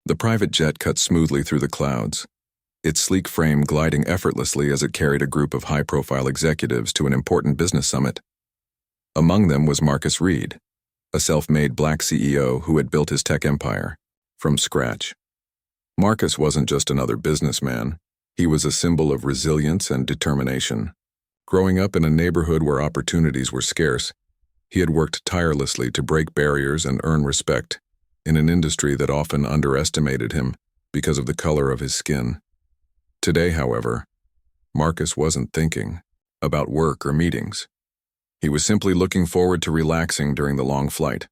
The private jet cut smoothly through the clouds, its sleek frame gliding effortlessly as it carried a group of high-profile executives to an important business summit. Among them was Marcus Reed, a self-made black CEO who had built his tech empire from scratch. Marcus wasn't just another businessman. He was a symbol of resilience and determination. Growing up in a neighborhood where opportunities were scarce, he had worked tirelessly to break barriers and earn respect in an industry that often underestimated him because of the color of his skin. Today, however, Marcus wasn't thinking about work or meetings. He was simply looking forward to relaxing during the long flight.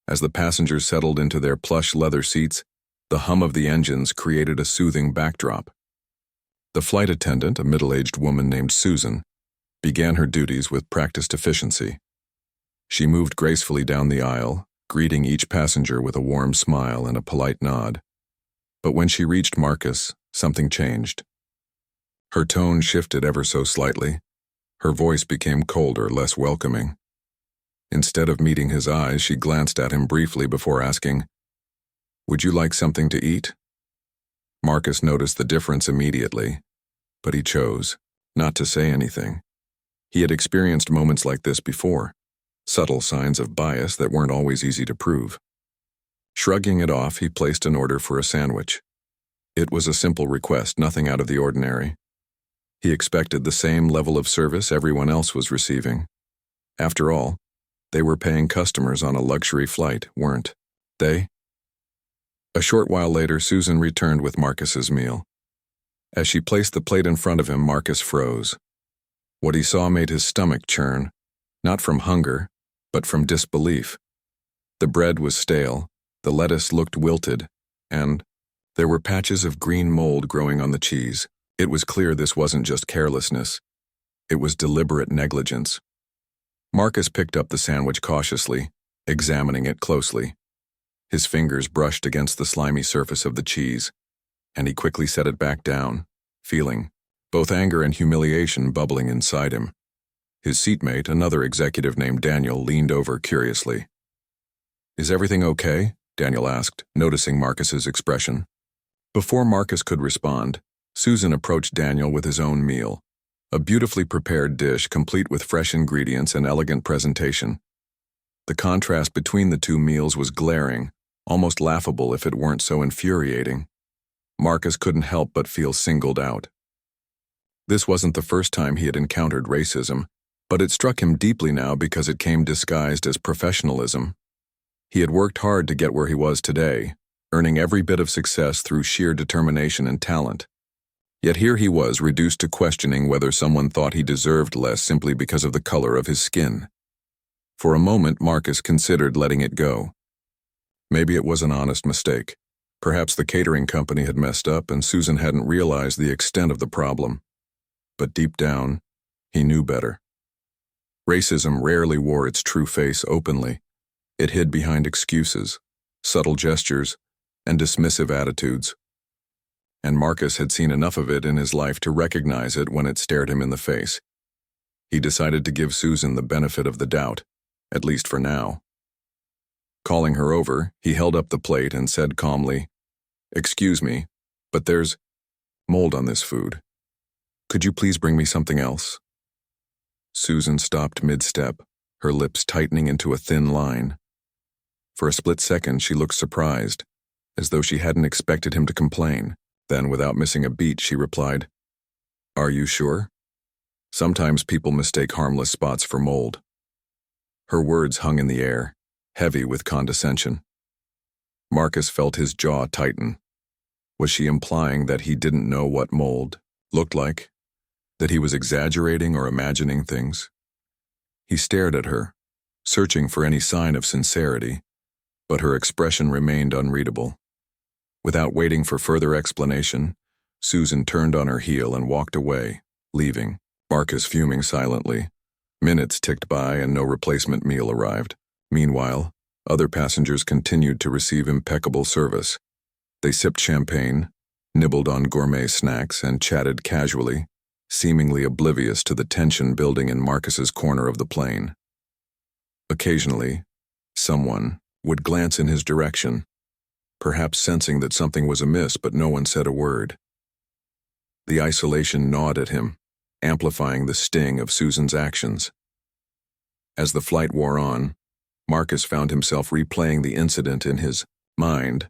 As the passengers settled into their plush leather seats, the hum of the engines created a soothing backdrop. The flight attendant, a middle-aged woman named Susan, began her duties with practiced efficiency. She moved gracefully down the aisle, greeting each passenger with a warm smile and a polite nod. But when she reached Marcus, something changed. Her tone shifted ever so slightly. Her voice became colder, less welcoming. Instead of meeting his eyes, she glanced at him briefly before asking, "Would you like something to eat?" Marcus noticed the difference immediately, but he chose not to say anything. He had experienced moments like this before, subtle signs of bias that weren't always easy to prove. Shrugging it off, he placed an order for a sandwich. It was a simple request, nothing out of the ordinary. He expected the same level of service everyone else was receiving. After all, they were paying customers on a luxury flight, weren't they? A short while later, Susan returned with Marcus's meal. As she placed the plate in front of him, Marcus froze. What he saw made his stomach churn, not from hunger, but from disbelief. The bread was stale, the lettuce looked wilted, and there were patches of green mold growing on the cheese. It was clear this wasn't just carelessness. It was deliberate negligence. Marcus picked up the sandwich cautiously, examining it closely. His fingers brushed against the slimy surface of the cheese, and he quickly set it back down, feeling both anger and humiliation bubbling inside him. His seatmate, another executive named Daniel, leaned over curiously. "Is everything okay?" Daniel asked, noticing Marcus's expression. Before Marcus could respond, Susan approached Daniel with his own meal, a beautifully prepared dish complete with fresh ingredients and elegant presentation. The contrast between the two meals was glaring, almost laughable if it weren't so infuriating. Marcus couldn't help but feel singled out. This wasn't the first time he had encountered racism, but it struck him deeply now because it came disguised as professionalism. He had worked hard to get where he was today, earning every bit of success through sheer determination and talent. Yet here he was, reduced to questioning whether someone thought he deserved less simply because of the color of his skin. For a moment, Marcus considered letting it go. Maybe it was an honest mistake. Perhaps the catering company had messed up and Susan hadn't realized the extent of the problem. But deep down, he knew better. Racism rarely wore its true face openly. It hid behind excuses, subtle gestures, and dismissive attitudes. And Marcus had seen enough of it in his life to recognize it when it stared him in the face. He decided to give Susan the benefit of the doubt, at least for now. Calling her over, he held up the plate and said calmly, "Excuse me, but there's mold on this food. Could you please bring me something else?" Susan stopped mid-step, her lips tightening into a thin line. For a split second, she looked surprised, as though she hadn't expected him to complain. Then, without missing a beat, she replied, "Are you sure? Sometimes people mistake harmless spots for mold." Her words hung in the air, heavy with condescension. Marcus felt his jaw tighten. Was she implying that he didn't know what mold looked like? That he was exaggerating or imagining things? He stared at her, searching for any sign of sincerity, but her expression remained unreadable. Without waiting for further explanation, Susan turned on her heel and walked away, leaving Marcus fuming silently. Minutes ticked by and no replacement meal arrived. Meanwhile, other passengers continued to receive impeccable service. They sipped champagne, nibbled on gourmet snacks, and chatted casually, seemingly oblivious to the tension building in Marcus's corner of the plane. Occasionally, someone would glance in his direction, perhaps sensing that something was amiss, but no one said a word. The isolation gnawed at him, amplifying the sting of Susan's actions. As the flight wore on, Marcus found himself replaying the incident in his mind.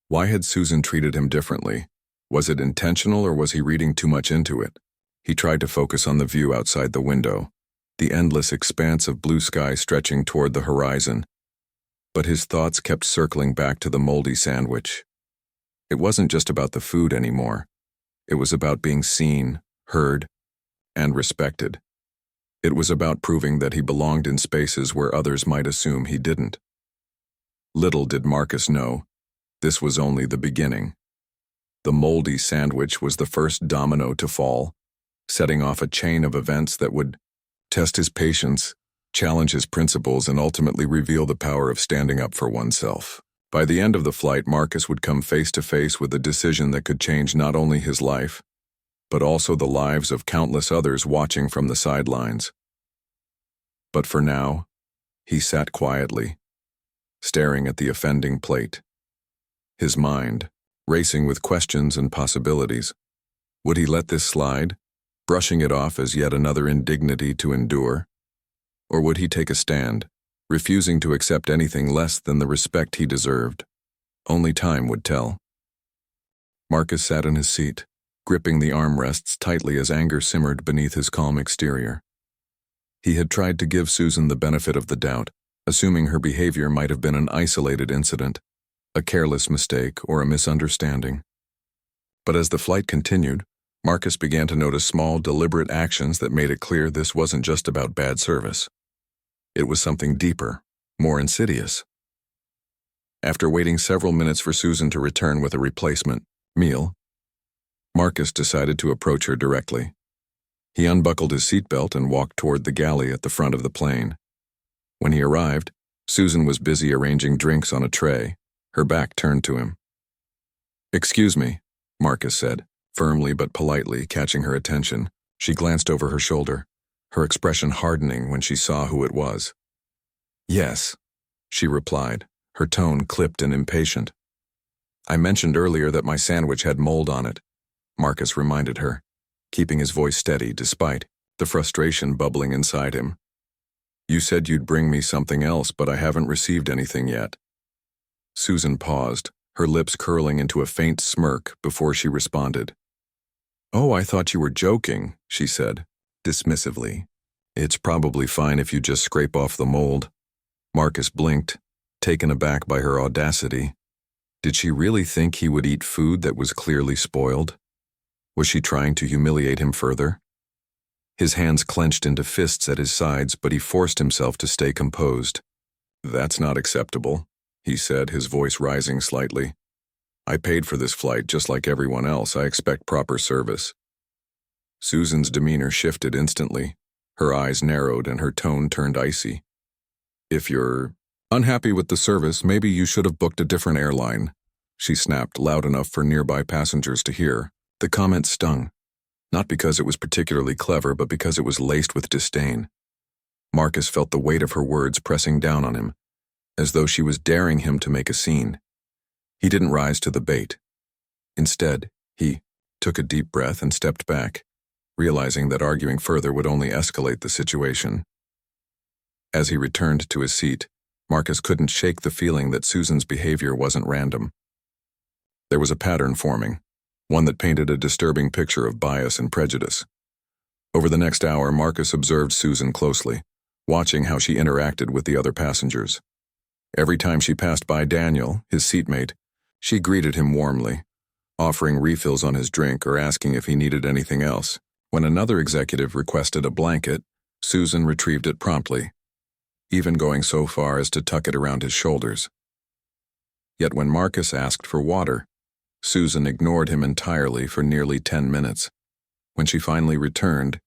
Why had Susan treated him differently? Was it intentional, or was he reading too much into it? He tried to focus on the view outside the window, the endless expanse of blue sky stretching toward the horizon. But his thoughts kept circling back to the moldy sandwich. It wasn't just about the food anymore. It was about being seen, heard, and respected. It was about proving that he belonged in spaces where others might assume he didn't. Little did Marcus know, this was only the beginning. The moldy sandwich was the first domino to fall, setting off a chain of events that would test his patience, challenge his principles, and ultimately reveal the power of standing up for oneself. By the end of the flight, Marcus would come face to face with a decision that could change not only his life, but also the lives of countless others watching from the sidelines. But for now, he sat quietly, staring at the offending plate. His mind, racing with questions and possibilities. Would he let this slide, brushing it off as yet another indignity to endure? Or would he take a stand, refusing to accept anything less than the respect he deserved? Only time would tell. Marcus sat in his seat, gripping the armrests tightly as anger simmered beneath his calm exterior. He had tried to give Susan the benefit of the doubt, assuming her behavior might have been an isolated incident, a careless mistake, or a misunderstanding. But as the flight continued, Marcus began to notice small, deliberate actions that made it clear this wasn't just about bad service. It was something deeper, more insidious. After waiting several minutes for Susan to return with a replacement meal, Marcus decided to approach her directly. He unbuckled his seatbelt and walked toward the galley at the front of the plane. When he arrived, Susan was busy arranging drinks on a tray, her back turned to him. "Excuse me," Marcus said, firmly but politely, catching her attention. She glanced over her shoulder, her expression hardening when she saw who it was. "Yes," she replied, her tone clipped and impatient. "I mentioned earlier that my sandwich had mold on it," Marcus reminded her, keeping his voice steady despite the frustration bubbling inside him. "You said you'd bring me something else, but I haven't received anything yet." Susan paused, her lips curling into a faint smirk before she responded. "Oh, I thought you were joking," she said, dismissively. "It's probably fine if you just scrape off the mold." Marcus blinked, taken aback by her audacity. Did she really think he would eat food that was clearly spoiled? Was she trying to humiliate him further? His hands clenched into fists at his sides, but he forced himself to stay composed. "That's not acceptable," he said, his voice rising slightly. "I paid for this flight just like everyone else. I expect proper service." Susan's demeanor shifted instantly. Her eyes narrowed and her tone turned icy. "If you're unhappy with the service, maybe you should have booked a different airline," she snapped loud enough for nearby passengers to hear. The comment stung, not because it was particularly clever, but because it was laced with disdain. Marcus felt the weight of her words pressing down on him, as though she was daring him to make a scene. He didn't rise to the bait. Instead, he took a deep breath and stepped back, realizing that arguing further would only escalate the situation. As he returned to his seat, Marcus couldn't shake the feeling that Susan's behavior wasn't random. There was a pattern forming, one that painted a disturbing picture of bias and prejudice. Over the next hour, Marcus observed Susan closely, watching how she interacted with the other passengers. Every time she passed by Daniel, his seatmate, she greeted him warmly, offering refills on his drink or asking if he needed anything else. When another executive requested a blanket, Susan retrieved it promptly, even going so far as to tuck it around his shoulders. Yet when Marcus asked for water, Susan ignored him entirely for nearly 10 minutes. When she finally returned,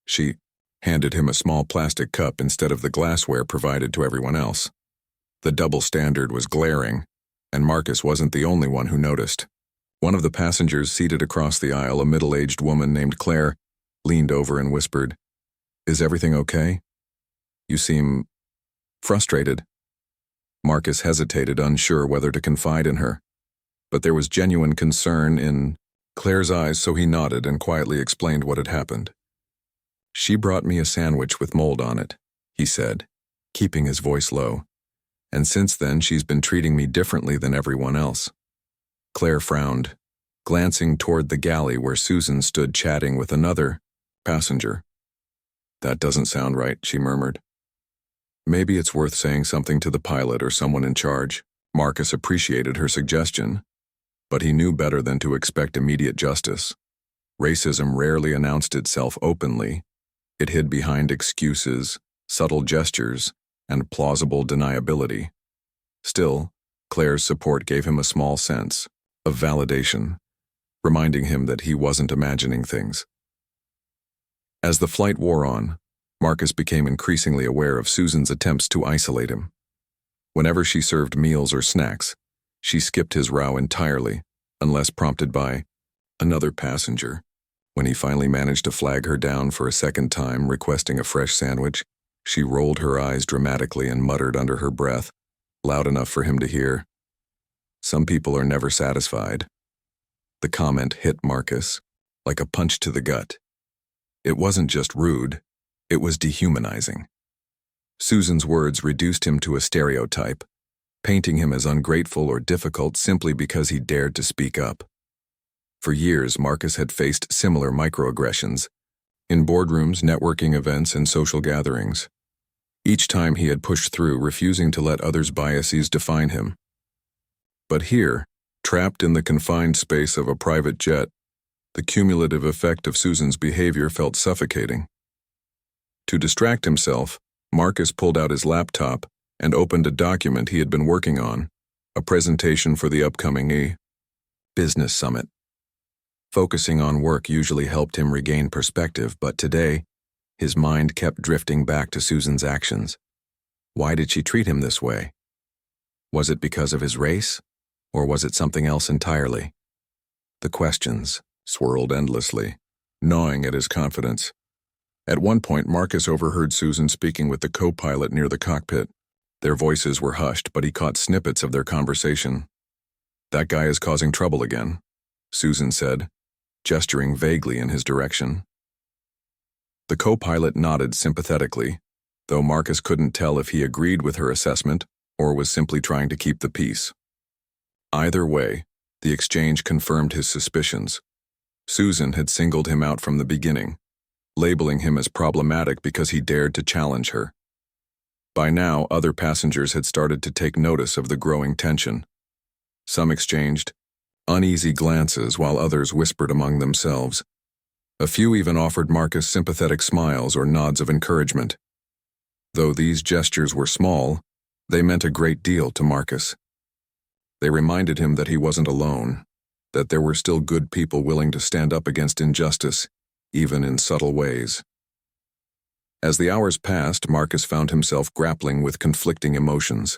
she handed him a small plastic cup instead of the glassware provided to everyone else. The double standard was glaring, and Marcus wasn't the only one who noticed. One of the passengers seated across the aisle, a middle-aged woman named Claire, leaned over and whispered, "Is everything okay? You seem frustrated." Marcus hesitated, unsure whether to confide in her. but there was genuine concern in Claire's eyes, so he nodded and quietly explained what had happened. "She brought me a sandwich with mold on it," he said, keeping his voice low. "And since then she's been treating me differently than everyone else." Claire frowned, glancing toward the galley where Susan stood chatting with another passenger. "That doesn't sound right," she murmured. "Maybe it's worth saying something to the pilot or someone in charge." Marcus appreciated her suggestion, but he knew better than to expect immediate justice. Racism rarely announced itself openly. It hid behind excuses, subtle gestures, and plausible deniability. Still, Claire's support gave him a small sense of validation, reminding him that he wasn't imagining things. As the flight wore on, Marcus became increasingly aware of Susan's attempts to isolate him. Whenever she served meals or snacks, she skipped his row entirely, unless prompted by another passenger. When he finally managed to flag her down for a second time, requesting a fresh sandwich, she rolled her eyes dramatically and muttered under her breath, loud enough for him to hear, "Some people are never satisfied." The comment hit Marcus like a punch to the gut. It wasn't just rude, it was dehumanizing. Susan's words reduced him to a stereotype, painting him as ungrateful or difficult simply because he dared to speak up. For years, Marcus had faced similar microaggressions in boardrooms, networking events, and social gatherings. Each time he had pushed through, refusing to let others' biases define him. But here, trapped in the confined space of a private jet, the cumulative effect of Susan's behavior felt suffocating. To distract himself, Marcus pulled out his laptop and opened a document he had been working on, a presentation for the upcoming business summit. Focusing on work usually helped him regain perspective, but today, his mind kept drifting back to Susan's actions. Why did she treat him this way? Was it because of his race, or was it something else entirely? The questions swirled endlessly, gnawing at his confidence. At one point, Marcus overheard Susan speaking with the co-pilot near the cockpit. Their voices were hushed, but he caught snippets of their conversation. "That guy is causing trouble again," Susan said, gesturing vaguely in his direction. The co-pilot nodded sympathetically, though Marcus couldn't tell if he agreed with her assessment or was simply trying to keep the peace. Either way, the exchange confirmed his suspicions. Susan had singled him out from the beginning, labeling him as problematic because he dared to challenge her. By now, other passengers had started to take notice of the growing tension. Some exchanged uneasy glances while others whispered among themselves. A few even offered Marcus sympathetic smiles or nods of encouragement. Though these gestures were small, they meant a great deal to Marcus. They reminded him that he wasn't alone, that there were still good people willing to stand up against injustice, even in subtle ways. As the hours passed, Marcus found himself grappling with conflicting emotions.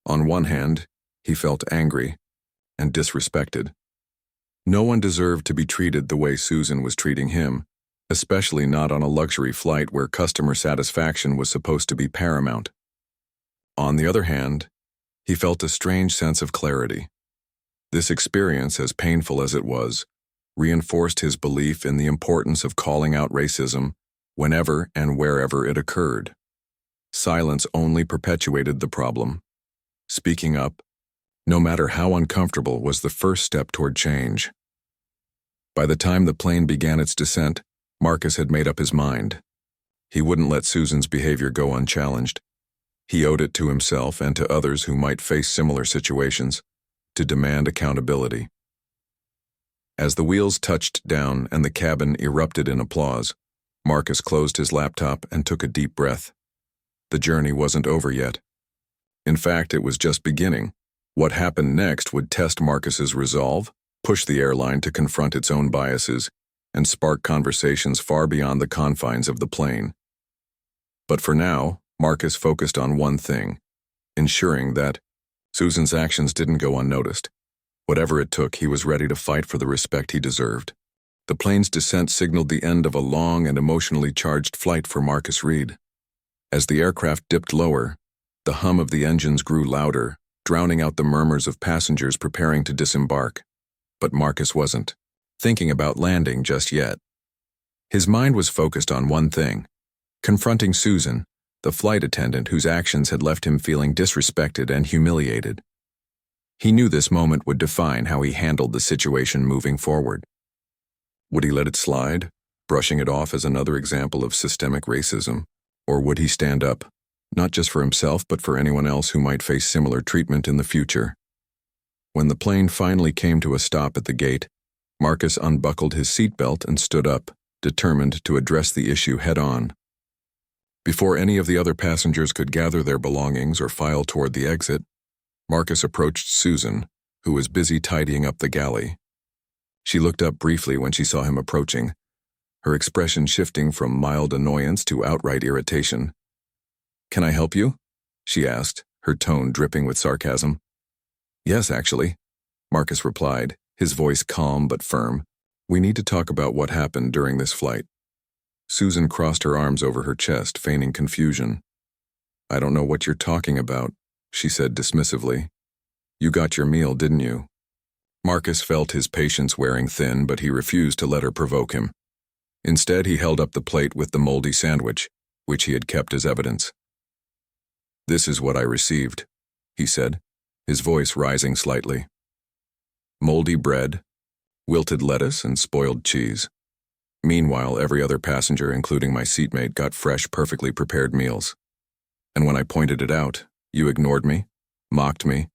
On one hand, he felt angry and disrespected. No one deserved to be treated the way Susan was treating him, especially not on a luxury flight where customer satisfaction was supposed to be paramount. On the other hand, he felt a strange sense of clarity. This experience, as painful as it was, reinforced his belief in the importance of calling out racism whenever and wherever it occurred. Silence only perpetuated the problem. Speaking up, no matter how uncomfortable, was the first step toward change. By the time the plane began its descent, Marcus had made up his mind. He wouldn't let Susan's behavior go unchallenged. He owed it to himself and to others who might face similar situations to demand accountability. As the wheels touched down and the cabin erupted in applause, Marcus closed his laptop and took a deep breath. The journey wasn't over yet. In fact, it was just beginning. What happened next would test Marcus's resolve, push the airline to confront its own biases, and spark conversations far beyond the confines of the plane. But for now, Marcus focused on one thing: ensuring that Susan's actions didn't go unnoticed. Whatever it took, he was ready to fight for the respect he deserved. The plane's descent signaled the end of a long and emotionally charged flight for Marcus Reed. As the aircraft dipped lower, the hum of the engines grew louder, drowning out the murmurs of passengers preparing to disembark. But Marcus wasn't thinking about landing just yet. His mind was focused on one thing: confronting Susan, the flight attendant whose actions had left him feeling disrespected and humiliated. He knew this moment would define how he handled the situation moving forward. Would he let it slide, brushing it off as another example of systemic racism? Or would he stand up, not just for himself but for anyone else who might face similar treatment in the future? When the plane finally came to a stop at the gate, Marcus unbuckled his seatbelt and stood up, determined to address the issue head-on. Before any of the other passengers could gather their belongings or file toward the exit, Marcus approached Susan, who was busy tidying up the galley. She looked up briefly when she saw him approaching, her expression shifting from mild annoyance to outright irritation. "Can I help you?" she asked, her tone dripping with sarcasm. "Yes, actually," Marcus replied, his voice calm but firm. "We need to talk about what happened during this flight." Susan crossed her arms over her chest, feigning confusion. "I don't know what you're talking about," she said dismissively. "You got your meal, didn't you?" Marcus felt his patience wearing thin, but he refused to let her provoke him. Instead, he held up the plate with the moldy sandwich, which he had kept as evidence. "This is what I received," he said, his voice rising slightly. Moldy bread, wilted lettuce, and spoiled cheese. Meanwhile, every other passenger, including my seatmate, got fresh, perfectly prepared meals. And when I pointed it out, you ignored me, mocked me,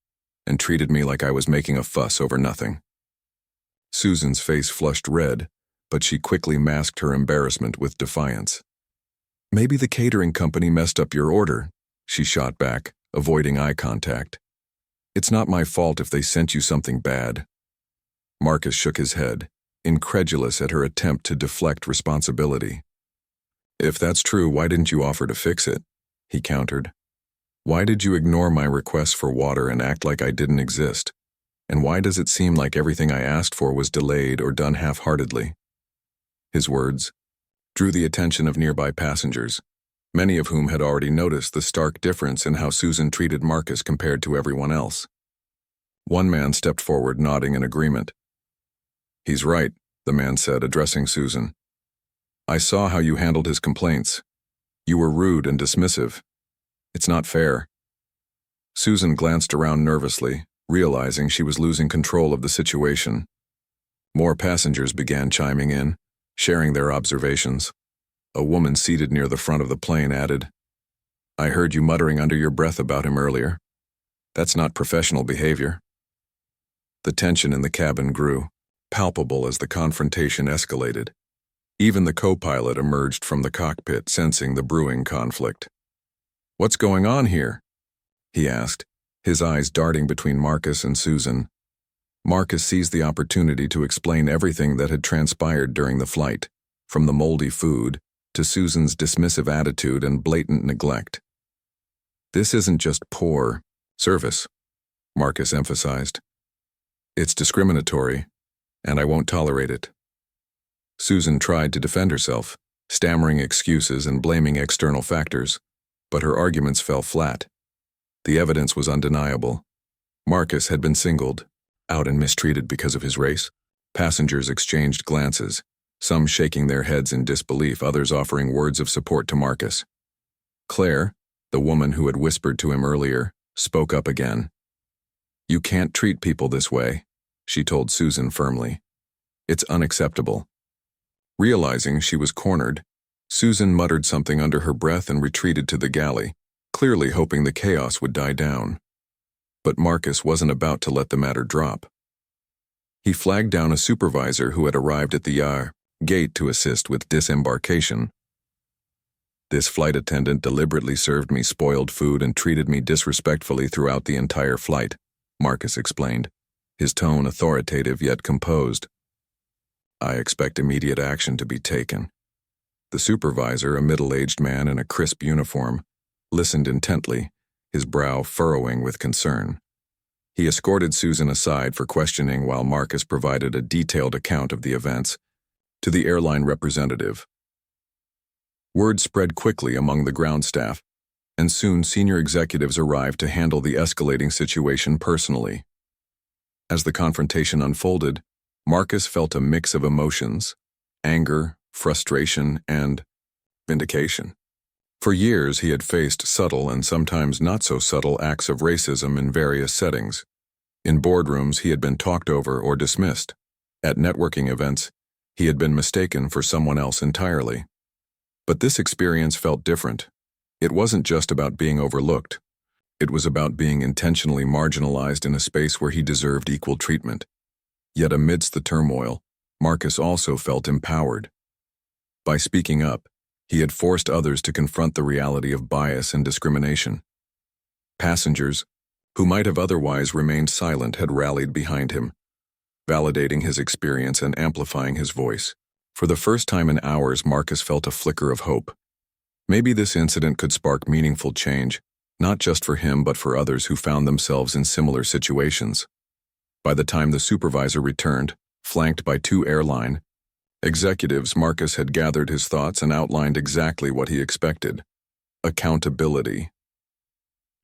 and treated me like I was making a fuss over nothing. Susan's face flushed red, but she quickly masked her embarrassment with defiance. "Maybe the catering company messed up your order," she shot back, avoiding eye contact. "It's not my fault if they sent you something bad." Marcus shook his head, incredulous at her attempt to deflect responsibility. "If that's true, why didn't you offer to fix it?" he countered. "Why did you ignore my request for water and act like I didn't exist? And why does it seem like everything I asked for was delayed or done half-heartedly?" His words drew the attention of nearby passengers, many of whom had already noticed the stark difference in how Susan treated Marcus compared to everyone else. One man stepped forward, nodding in agreement. "He's right," the man said, addressing Susan. "I saw how you handled his complaints. You were rude and dismissive. It's not fair." Susan glanced around nervously, realizing she was losing control of the situation. More passengers began chiming in, sharing their observations. A woman seated near the front of the plane added, "I heard you muttering under your breath about him earlier. That's not professional behavior." The tension in the cabin grew, palpable as the confrontation escalated. Even the co-pilot emerged from the cockpit, sensing the brewing conflict. "What's going on here?" he asked, his eyes darting between Marcus and Susan. Marcus seized the opportunity to explain everything that had transpired during the flight, from the moldy food to Susan's dismissive attitude and blatant neglect. "This isn't just poor service," Marcus emphasized. "It's discriminatory, and I won't tolerate it." Susan tried to defend herself, stammering excuses and blaming external factors, but her arguments fell flat. The evidence was undeniable. Marcus had been singled out and mistreated because of his race. Passengers exchanged glances, some shaking their heads in disbelief, others offering words of support to Marcus. Claire, the woman who had whispered to him earlier, spoke up again. "You can't treat people this way," she told Susan firmly. "It's unacceptable." Realizing she was cornered, Susan muttered something under her breath and retreated to the galley, clearly hoping the chaos would die down. But Marcus wasn't about to let the matter drop. He flagged down a supervisor who had arrived at the gate to assist with disembarkation. "This flight attendant deliberately served me spoiled food and treated me disrespectfully throughout the entire flight," Marcus explained, his tone authoritative yet composed. "I expect immediate action to be taken." The supervisor, a middle-aged man in a crisp uniform, listened intently, his brow furrowing with concern. He escorted Susan aside for questioning while Marcus provided a detailed account of the events to the airline representative. Word spread quickly among the ground staff. and soon senior executives arrived to handle the escalating situation personally. As the confrontation unfolded, Marcus felt a mix of emotions: anger, frustration, and vindication. For years, he had faced subtle and sometimes not so subtle acts of racism in various settings. In boardrooms, he had been talked over or dismissed. At networking events, he had been mistaken for someone else entirely. But this experience felt different. It wasn't just about being overlooked. It was about being intentionally marginalized in a space where he deserved equal treatment. Yet amidst the turmoil, Marcus also felt empowered. By speaking up, he had forced others to confront the reality of bias and discrimination. Passengers, who might have otherwise remained silent, had rallied behind him, validating his experience and amplifying his voice. For the first time in hours, Marcus felt a flicker of hope. Maybe this incident could spark meaningful change, not just for him but for others who found themselves in similar situations. By the time the supervisor returned, flanked by 2 airline executives, Marcus had gathered his thoughts and outlined exactly what he expected: accountability.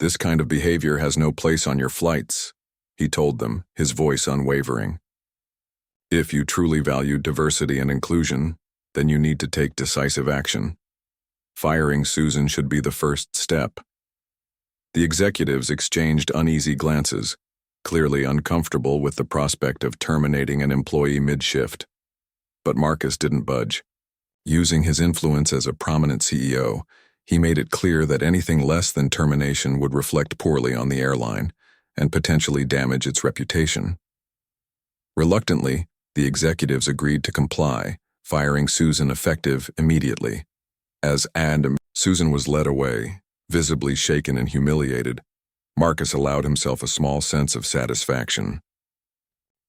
"This kind of behavior has no place on your flights," he told them, his voice unwavering. "If you truly value diversity and inclusion, then you need to take decisive action. Firing Susan should be the first step." The executives exchanged uneasy glances, clearly uncomfortable with the prospect of terminating an employee mid-shift. But Marcus didn't budge. Using his influence as a prominent CEO, he made it clear that anything less than termination would reflect poorly on the airline and potentially damage its reputation. Reluctantly, the executives agreed to comply, firing Susan effective immediately. As Susan was led away, visibly shaken and humiliated, Marcus allowed himself a small sense of satisfaction.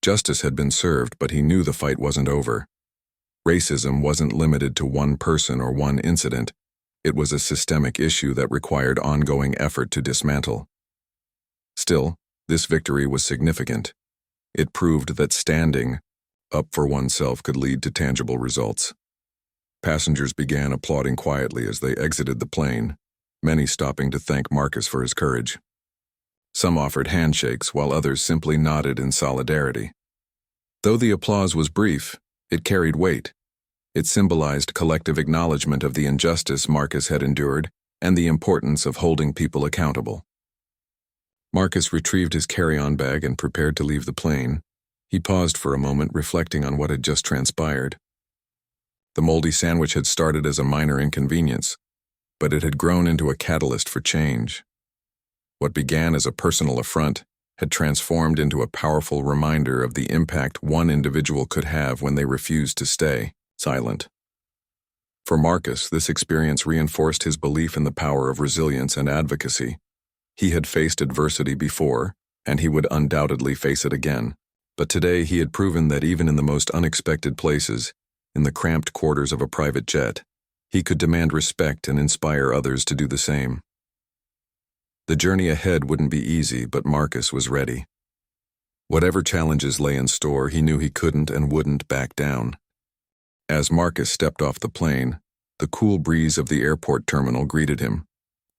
Justice had been served, but he knew the fight wasn't over. Racism wasn't limited to one person or one incident. It was a systemic issue that required ongoing effort to dismantle. Still, this victory was significant. It proved that standing up for oneself could lead to tangible results. Passengers began applauding quietly as they exited the plane, many stopping to thank Marcus for his courage. Some offered handshakes, while others simply nodded in solidarity. Though the applause was brief, it carried weight. It symbolized collective acknowledgement of the injustice Marcus had endured and the importance of holding people accountable. Marcus retrieved his carry-on bag and prepared to leave the plane. He paused for a moment, reflecting on what had just transpired. The moldy sandwich had started as a minor inconvenience, but it had grown into a catalyst for change. What began as a personal affront had transformed into a powerful reminder of the impact one individual could have when they refused to stay silent. For Marcus, this experience reinforced his belief in the power of resilience and advocacy. He had faced adversity before, and he would undoubtedly face it again. But today he had proven that even in the most unexpected places, in the cramped quarters of a private jet, he could demand respect and inspire others to do the same. The journey ahead wouldn't be easy, but Marcus was ready. Whatever challenges lay in store, he knew he couldn't and wouldn't back down. As Marcus stepped off the plane, the cool breeze of the airport terminal greeted him,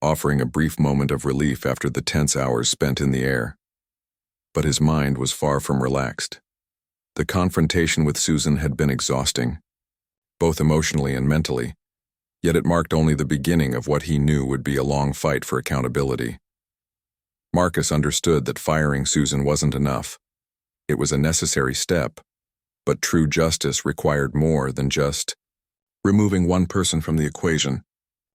offering a brief moment of relief after the tense hours spent in the air. But his mind was far from relaxed. The confrontation with Susan had been exhausting, both emotionally and mentally, yet it marked only the beginning of what he knew would be a long fight for accountability. Marcus understood that firing Susan wasn't enough. It was a necessary step, but true justice required more than just removing one person from the equation.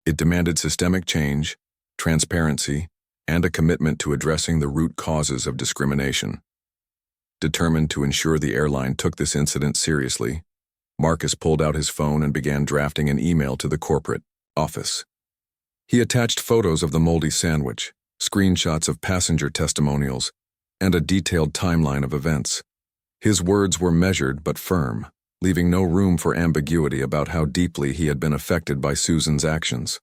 It demanded systemic change, transparency, and a commitment to addressing the root causes of discrimination. Determined to ensure the airline took this incident seriously, Marcus pulled out his phone and began drafting an email to the corporate office. He attached photos of the moldy sandwich, screenshots of passenger testimonials, and a detailed timeline of events. His words were measured but firm, leaving no room for ambiguity about how deeply he had been affected by Susan's actions.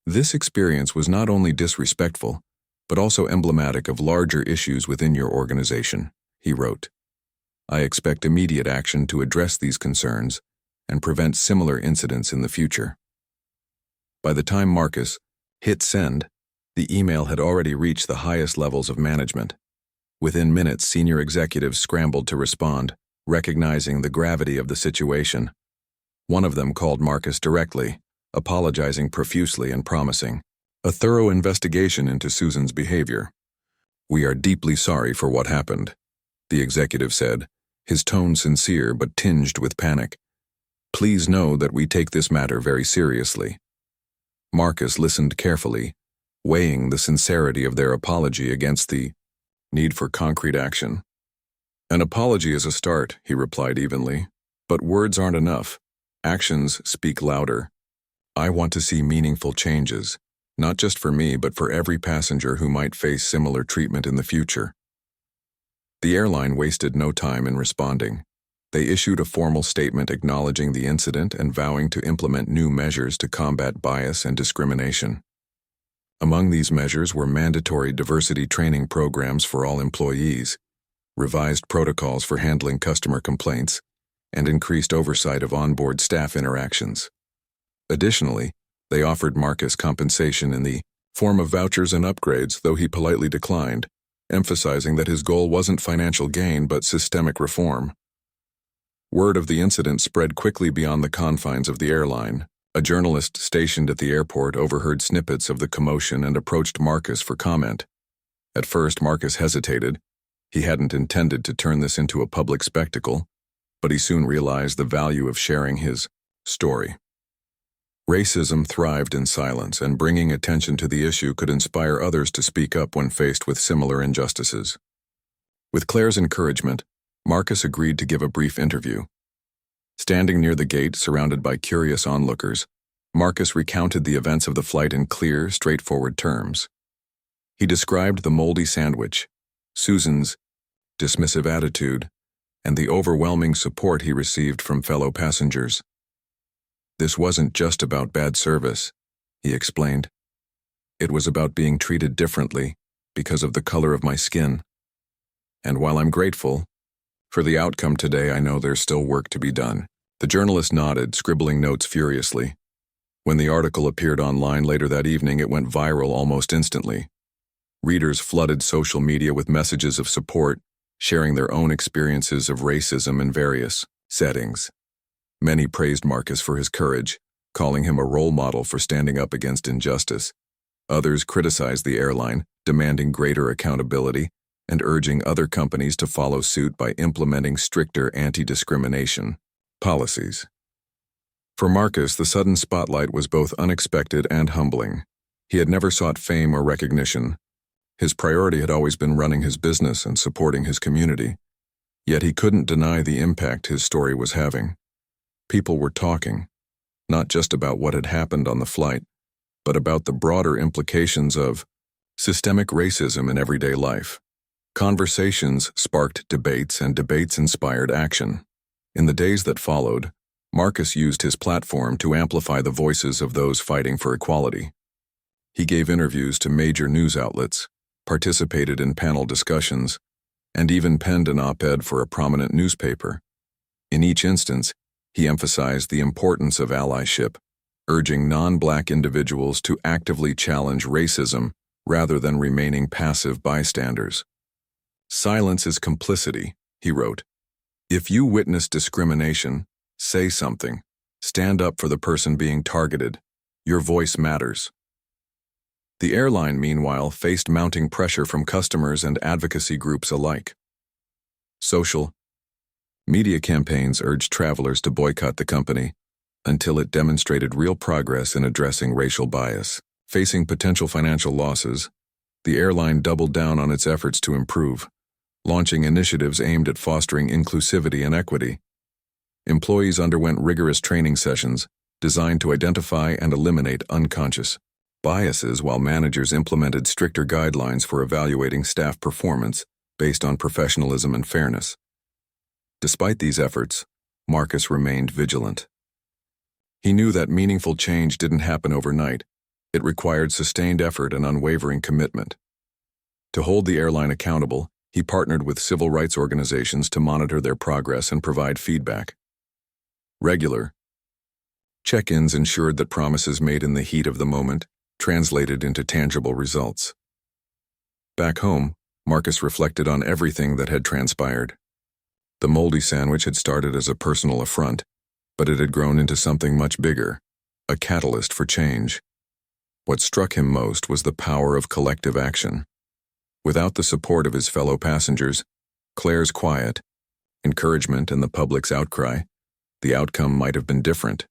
This experience was not only disrespectful, but also emblematic of larger issues within your organization, he wrote. I expect immediate action to address these concerns and prevent similar incidents in the future. By the time Marcus, Hit send. The email had already reached the highest levels of management. Within minutes, senior executives scrambled to respond, recognizing the gravity of the situation. One of them called Marcus directly, apologizing profusely and promising a thorough investigation into Susan's behavior. "We are deeply sorry for what happened," the executive said, his tone sincere but tinged with panic. "Please know that we take this matter very seriously." Marcus listened carefully, weighing the sincerity of their apology against the need for concrete action. "An apology is a start," he replied evenly, "but words aren't enough. Actions speak louder. I want to see meaningful changes, not just for me but for every passenger who might face similar treatment in the future." The airline wasted no time in responding. They issued a formal statement acknowledging the incident and vowing to implement new measures to combat bias and discrimination. Among these measures were mandatory diversity training programs for all employees, revised protocols for handling customer complaints, and increased oversight of onboard staff interactions. Additionally, they offered Marcus compensation in the form of vouchers and upgrades, though he politely declined, emphasizing that his goal wasn't financial gain but systemic reform. Word of the incident spread quickly beyond the confines of the airline. A journalist stationed at the airport overheard snippets of the commotion and approached Marcus for comment. At first, Marcus hesitated. He hadn't intended to turn this into a public spectacle, but he soon realized the value of sharing his story. Racism thrived in silence, and bringing attention to the issue could inspire others to speak up when faced with similar injustices. With Claire's encouragement, Marcus agreed to give a brief interview. Standing near the gate, surrounded by curious onlookers, Marcus recounted the events of the flight in clear, straightforward terms. He described the moldy sandwich, Susan's dismissive attitude, and the overwhelming support he received from fellow passengers. "This wasn't just about bad service," he explained. "It was about being treated differently because of the color of my skin. And while I'm grateful for the outcome today, I know there's still work to be done." The journalist nodded, scribbling notes furiously. When the article appeared online later that evening, it went viral almost instantly. Readers flooded social media with messages of support, sharing their own experiences of racism in various settings. Many praised Marcus for his courage, calling him a role model for standing up against injustice. Others criticized the airline, demanding greater accountability and urging other companies to follow suit by implementing stricter anti-discrimination policies. For Marcus, the sudden spotlight was both unexpected and humbling. He had never sought fame or recognition. His priority had always been running his business and supporting his community. Yet he couldn't deny the impact his story was having. People were talking, not just about what had happened on the flight, but about the broader implications of systemic racism in everyday life. Conversations sparked debates, and debates inspired action. In the days that followed, Marcus used his platform to amplify the voices of those fighting for equality. He gave interviews to major news outlets, participated in panel discussions, and even penned an op-ed for a prominent newspaper. In each instance, he emphasized the importance of allyship, urging non-black individuals to actively challenge racism rather than remaining passive bystanders. "Silence is complicity," he wrote. "If you witness discrimination, say something. Stand up for the person being targeted. Your voice matters." The airline, meanwhile, faced mounting pressure from customers and advocacy groups alike. Social media campaigns urged travelers to boycott the company until it demonstrated real progress in addressing racial bias. Facing potential financial losses, the airline doubled down on its efforts to improve, launching initiatives aimed at fostering inclusivity and equity. Employees underwent rigorous training sessions designed to identify and eliminate unconscious biases, while managers implemented stricter guidelines for evaluating staff performance based on professionalism and fairness. Despite these efforts, Marcus remained vigilant. He knew that meaningful change didn't happen overnight. It required sustained effort and unwavering commitment. To hold the airline accountable, he partnered with civil rights organizations to monitor their progress and provide feedback. Regular check-ins ensured that promises made in the heat of the moment translated into tangible results. Back home, Marcus reflected on everything that had transpired. The moldy sandwich had started as a personal affront, but it had grown into something much bigger, a catalyst for change. What struck him most was the power of collective action. Without the support of his fellow passengers, Claire's quiet, encouragement, and the public's outcry, the outcome might have been different.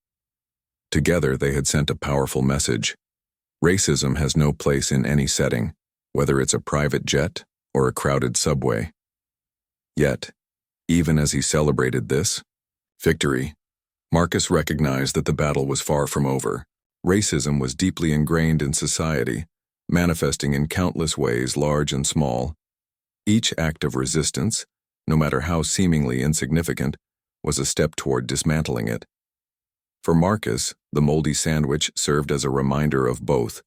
Together, they had sent a powerful message. Racism has no place in any setting, whether it's a private jet or a crowded subway. Yet, even as he celebrated this victory, Marcus recognized that the battle was far from over. Racism was deeply ingrained in society, manifesting in countless ways, large and small. Each act of resistance, no matter how seemingly insignificant, was a step toward dismantling it. For Marcus, the moldy sandwich served as a reminder of both,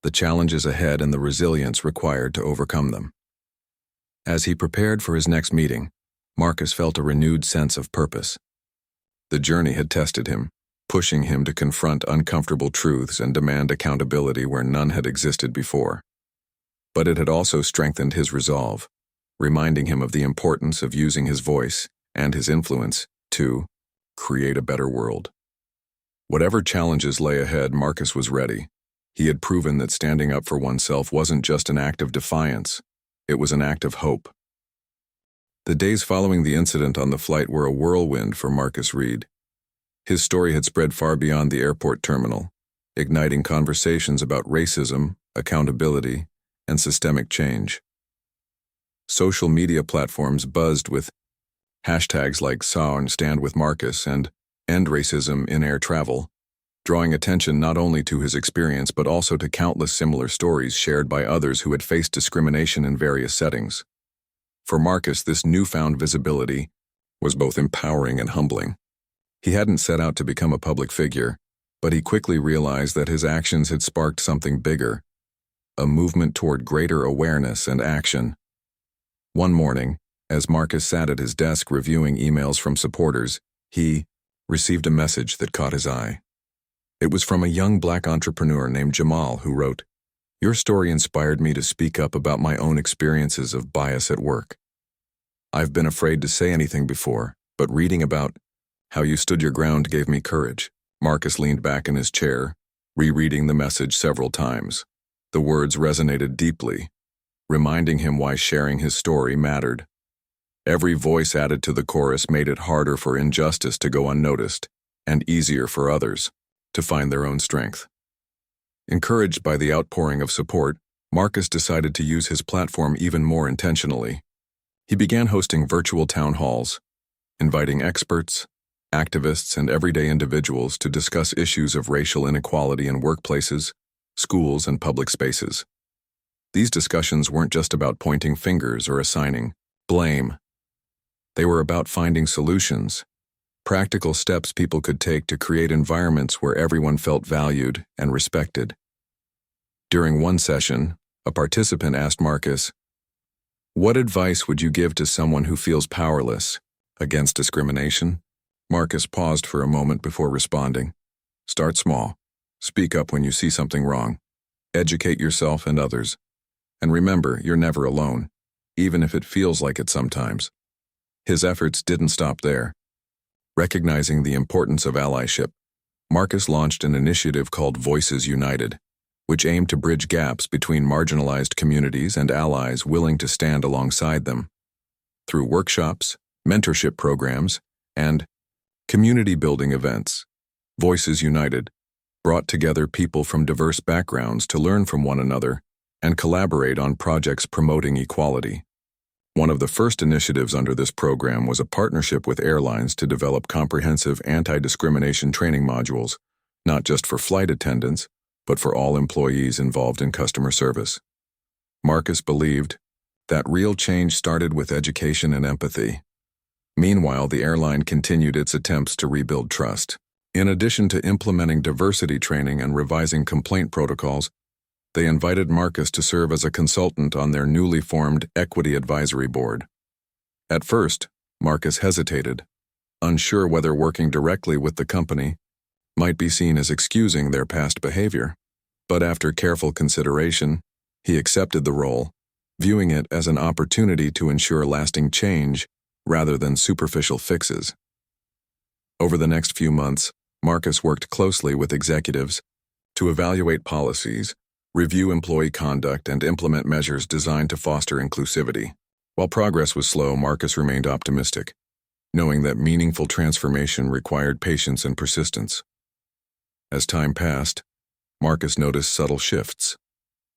the challenges ahead and the resilience required to overcome them. As he prepared for his next meeting, Marcus felt a renewed sense of purpose. The journey had tested him, pushing him to confront uncomfortable truths and demand accountability where none had existed before. But it had also strengthened his resolve, reminding him of the importance of using his voice and his influence to create a better world. Whatever challenges lay ahead, Marcus was ready. He had proven that standing up for oneself wasn't just an act of defiance, it was an act of hope. The days following the incident on the flight were a whirlwind for Marcus Reed. His story had spread far beyond the airport terminal, igniting conversations about racism, accountability, and systemic change. Social media platforms buzzed with hashtags like #Stand with Marcus and End Racism in Air Travel, drawing attention not only to his experience but also to countless similar stories shared by others who had faced discrimination in various settings. For Marcus, this newfound visibility was both empowering and humbling. He hadn't set out to become a public figure, but he quickly realized that his actions had sparked something bigger, a movement toward greater awareness and action. One morning, as Marcus sat at his desk reviewing emails from supporters, he received a message that caught his eye. It was from a young Black entrepreneur named Jamal who wrote, "Your story inspired me to speak up about my own experiences of bias at work. I've been afraid to say anything before, but reading about how you stood your ground gave me courage." Marcus leaned back in his chair, rereading the message several times. The words resonated deeply, reminding him why sharing his story mattered. Every voice added to the chorus made it harder for injustice to go unnoticed, and easier for others to find their own strength. Encouraged by the outpouring of support, Marcus decided to use his platform even more intentionally. He began hosting virtual town halls, inviting experts, activists, and everyday individuals to discuss issues of racial inequality in workplaces, schools, and public spaces. These discussions weren't just about pointing fingers or assigning blame. They were about finding solutions, practical steps people could take to create environments where everyone felt valued and respected. During one session, a participant asked Marcus, "What advice would you give to someone who feels powerless against discrimination?" Marcus paused for a moment before responding. "Start small. Speak up when you see something wrong. Educate yourself and others. And remember, you're never alone, even if it feels like it sometimes." His efforts didn't stop there. Recognizing the importance of allyship, Marcus launched an initiative called Voices United, which aimed to bridge gaps between marginalized communities and allies willing to stand alongside them. Through workshops, mentorship programs, and community-building events, Voices United brought together people from diverse backgrounds to learn from one another and collaborate on projects promoting equality. One of the first initiatives under this program was a partnership with airlines to develop comprehensive anti-discrimination training modules, not just for flight attendants, but for all employees involved in customer service. Marcus believed that real change started with education and empathy. Meanwhile, the airline continued its attempts to rebuild trust. In addition to implementing diversity training and revising complaint protocols, they invited Marcus to serve as a consultant on their newly formed Equity Advisory Board. At first, Marcus hesitated, unsure whether working directly with the company might be seen as excusing their past behavior. But after careful consideration, he accepted the role, viewing it as an opportunity to ensure lasting change rather than superficial fixes. Over the next few months, Marcus worked closely with executives to evaluate policies, review employee conduct, and implement measures designed to foster inclusivity. While progress was slow, Marcus remained optimistic, knowing that meaningful transformation required patience and persistence. As time passed, Marcus noticed subtle shifts,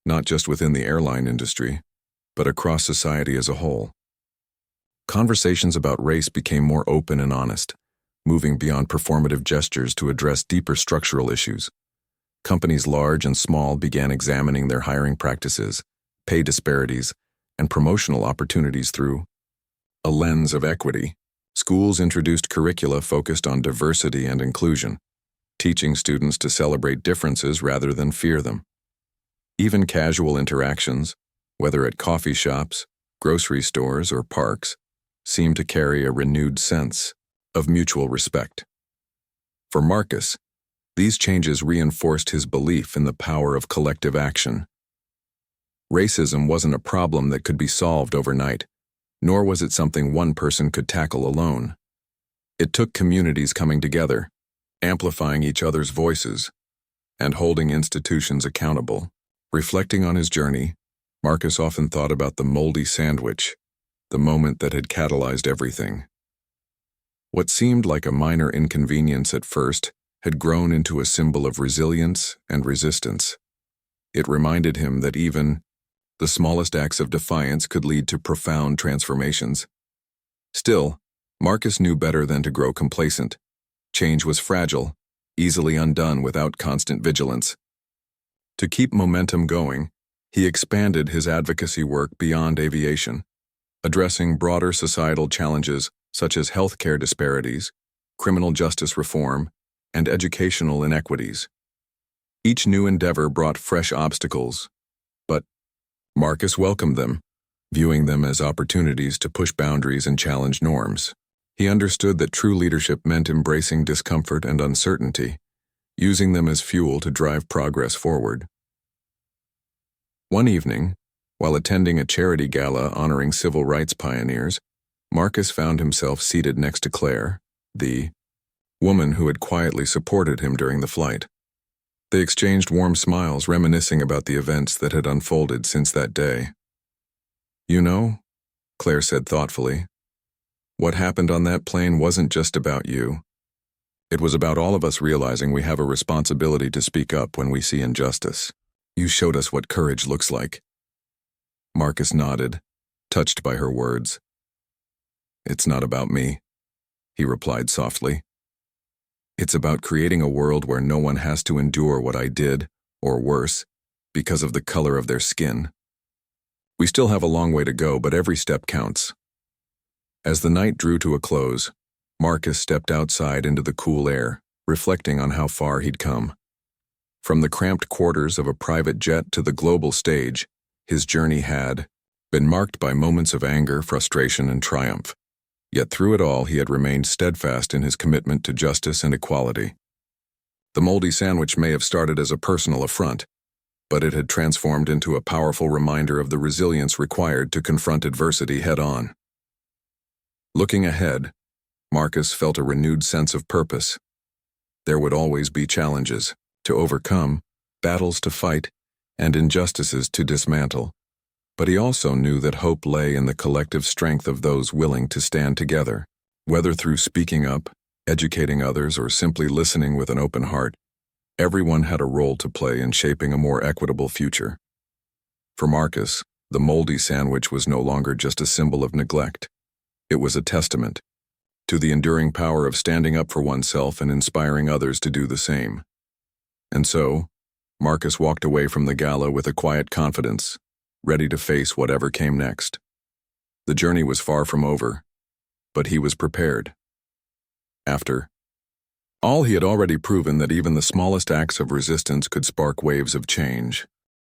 not just within the airline industry, but across society as a whole. Conversations about race became more open and honest, moving beyond performative gestures to address deeper structural issues. Companies large and small began examining their hiring practices, pay disparities, and promotional opportunities through a lens of equity. Schools introduced curricula focused on diversity and inclusion, teaching students to celebrate differences rather than fear them. Even casual interactions, whether at coffee shops, grocery stores, or parks, seemed to carry a renewed sense of mutual respect. For Marcus, these changes reinforced his belief in the power of collective action. Racism wasn't a problem that could be solved overnight, nor was it something one person could tackle alone. It took communities coming together, amplifying each other's voices, and holding institutions accountable. Reflecting on his journey, Marcus often thought about the moldy sandwich, the moment that had catalyzed everything. What seemed like a minor inconvenience at first had grown into a symbol of resilience and resistance. It reminded him that even the smallest acts of defiance could lead to profound transformations. Still, Marcus knew better than to grow complacent. Change was fragile, easily undone without constant vigilance. To keep momentum going, he expanded his advocacy work beyond aviation, addressing broader societal challenges such as healthcare disparities, criminal justice reform, and educational inequities. Each new endeavor brought fresh obstacles, but Marcus welcomed them, viewing them as opportunities to push boundaries and challenge norms. He understood that true leadership meant embracing discomfort and uncertainty, using them as fuel to drive progress forward. One evening, while attending a charity gala honoring civil rights pioneers, Marcus found himself seated next to Claire, the woman who had quietly supported him during the flight. They exchanged warm smiles, reminiscing about the events that had unfolded since that day. "You know," Claire said thoughtfully, "what happened on that plane wasn't just about you. It was about all of us realizing we have a responsibility to speak up when we see injustice. You showed us what courage looks like." Marcus nodded, touched by her words. "It's not about me," he replied softly. "It's about creating a world where no one has to endure what I did, or worse, because of the color of their skin. We still have a long way to go, but every step counts." As the night drew to a close, Marcus stepped outside into the cool air, reflecting on how far he'd come. From the cramped quarters of a private jet to the global stage, his journey had been marked by moments of anger, frustration, and triumph. Yet through it all, he had remained steadfast in his commitment to justice and equality. The moldy sandwich may have started as a personal affront, but it had transformed into a powerful reminder of the resilience required to confront adversity head-on. Looking ahead, Marcus felt a renewed sense of purpose. There would always be challenges to overcome, battles to fight, and injustices to dismantle. But he also knew that hope lay in the collective strength of those willing to stand together. Whether through speaking up, educating others, or simply listening with an open heart, everyone had a role to play in shaping a more equitable future. For Marcus, the moldy sandwich was no longer just a symbol of neglect. It was a testament to the enduring power of standing up for oneself and inspiring others to do the same. And so, Marcus walked away from the gala with a quiet confidence, ready to face whatever came next. The journey was far from over, but he was prepared. After all, he had already proven that even the smallest acts of resistance could spark waves of change.